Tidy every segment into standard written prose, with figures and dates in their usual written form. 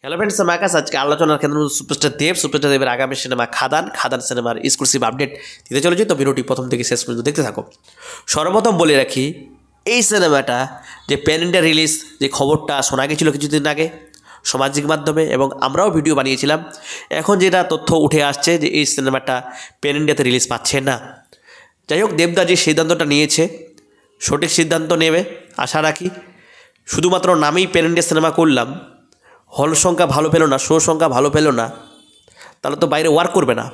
Hello friends, আমার কাছে আজকে আলোচনার কেন্দ্র সুপারস্টার দেবের আগামী সিনেমা খাদান সিনেমার এক্সক্লুসিভ আপডেট দিতে চলেছি। তো ভিডিওটি প্রথম থেকে শেষ পর্যন্ত দেখতে থাকো। সর্বপ্রথম বলে রাখি, এই সিনেমাটা যে প্যান ইন্ডিয়া রিলিজ যে খবরটা শোনা গেছিলো কিছুদিন আগে সামাজিক মাধ্যমে, এবং আমরাও ভিডিও বানিয়েছিলাম, এখন যেটা তথ্য উঠে আসছে যে এই সিনেমাটা প্যান ইন্ডিয়াতে রিলিজ পাচ্ছে না। যাই হোক, দেবদা যে সিদ্ধান্তটা নিয়েছে সঠিক সিদ্ধান্ত নেবে আশা রাখি। শুধুমাত্র নামেই প্যান ইন্ডিয়া সিনেমা করলাম, হল সংখ্যা ভালো পেল না, শো সংখ্যা ভালো পেল না, তাহলে তো বাইরে ওয়ার্ক করবে না।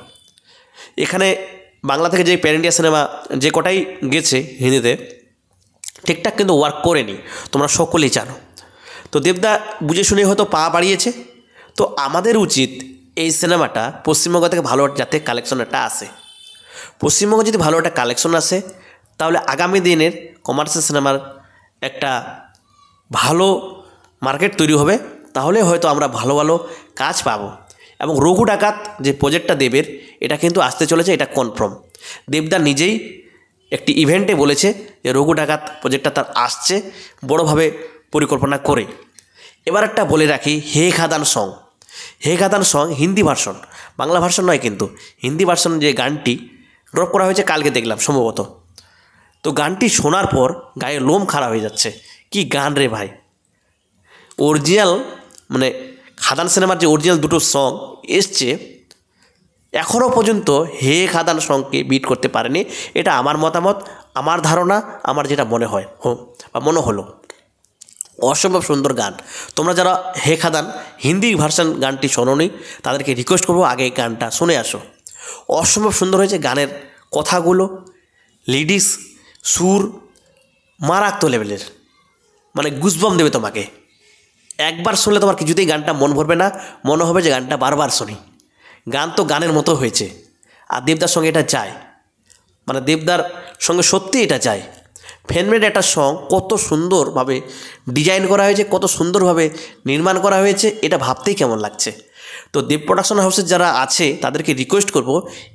এখানে বাংলা থেকে যে প্যান ইন্ডিয়া সিনেমা যে কটাই গেছে হিন্দিতে, ঠিকঠাক কিন্তু ওয়ার্ক করেনি, তোমরা সকলেই জানো। তো দেবদা বুঝে শুনে হয়তো পা বাড়িয়েছে। তো আমাদের উচিত এই সিনেমাটা পশ্চিমবঙ্গ থেকে ভালো যাতে কালেকশন একটা আসে। পশ্চিমবঙ্গে যদি ভালো একটা কালেকশন আসে, তাহলে আগামী দিনের কমার্শিয়াল সিনেমার একটা ভালো মার্কেট তৈরি হবে। তাহলে হয়তো আমরা ভালো ভালো কাজ পাবো। এবং রঘু ডাকাত যে প্রজেক্টটা দেবের, এটা কিন্তু আসতে চলেছে, এটা কনফার্ম। দেবদা নিজেই একটি ইভেন্টে বলেছে যে রঘু ডাকাত প্রজেক্টটা তার আসছে বড়োভাবে পরিকল্পনা করে। এবার একটা বলে রাখি, হে খাদান song Hindi version, Bangla version নয় কিন্তু, হিন্দি ভার্সন যে গানটি ড্রপ করা হয়েছে কালকে দেখলাম সম্ভবত। তো গানটি শোনার পর গায়ে লোম খারাপ হয়ে যাচ্ছে। কি গান রে ভাই! অরিজিনাল মানে খাদান সিনেমার যে অরিজিনাল দুটো সং এসছে, এখনও পর্যন্ত হে খাদান সংকে বিট করতে পারেনি। এটা আমার মতামত, আমার ধারণা, আমার যেটা মনে হয় বা মনে হলো। অসম্ভব সুন্দর গান। তোমরা যারা হে খাদান হিন্দি ভার্সন গানটি শোনোনি, তাদেরকে রিকোয়েস্ট করবো আগে এই গানটা শুনে আসো। অসম্ভব সুন্দর হয়েছে গানের কথাগুলো, লিরিক্স, সুর মারাত্মক লেভেলের, মানে গুজবাম দেবে তোমাকে। একবার শুনলে তোমার কিছুতেই গানটা মন ভরবে না, মনে হবে যে গানটা বারবার শুনি। গান তো গানের মতো হয়েছে, আর দেবদার সঙ্গে এটা যায়, মানে দেবদার সঙ্গে সত্যি এটা যায়। ফ্যানমেড একটা সং কত সুন্দরভাবে ডিজাইন করা হয়েছে, কত সুন্দরভাবে নির্মাণ করা হয়েছে, এটা ভাবতেই কেমন লাগছে। তো দেব প্রোডাকশন হাউসের যারা আছে তাদেরকে রিকোয়েস্ট করব,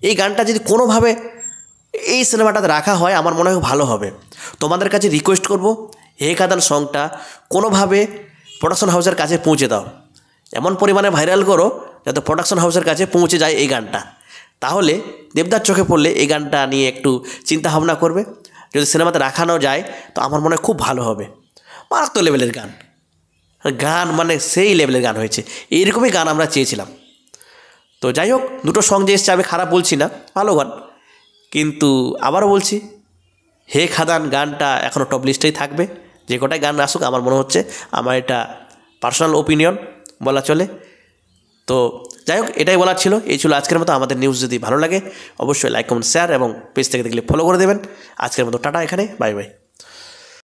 এই গানটা যদি কোনোভাবে এই সিনেমাটাতে রাখা হয় আমার মনে হয় ভালো হবে। তোমাদের কাছে রিকোয়েস্ট করব, হে খাদান সংটা কোনোভাবে প্রোডাকশন হাউসের কাছে পৌঁছে দাও, এমন পরিমাণে ভাইরাল করো যাতে প্রোডাকশন হাউসের কাছে পৌঁছে যায় এই গানটা। তাহলে দেবদার চোখে পড়লে এই গানটা নিয়ে একটু চিন্তা ভাবনা করবে। যদি সিনেমাতে রাখানো যায় তো আমার মনে হয় খুব ভালো হবে। মারাত্মক লেভেলের গান মানে সেই লেভেলের গান হয়েছে, এইরকমই গান আমরা চেয়েছিলাম। তো যাই হোক, দুটো সং যে এসছে আমি খারাপ বলছি না, ভালো গান। কিন্তু আবারও বলছি, হে খাদান গানটা এখনও টপ লিস্টেই থাকবে। যে কটাই গান আসুক, আমার মনে হচ্ছে, আমার এটা পার্সোনাল ওপিনিয়ন বলা চলে। তো যাই হোক, এটাই বলার ছিল। এই ছিল আজকের মতো। আমাদের নিউজ যদি ভালো লাগে অবশ্যই লাইক, কমেন্ট, শেয়ার এবং পেজ থেকে দেখলে ফলো করে দেবেন। আজকের মতো টাটা, এখানে বাই বাই।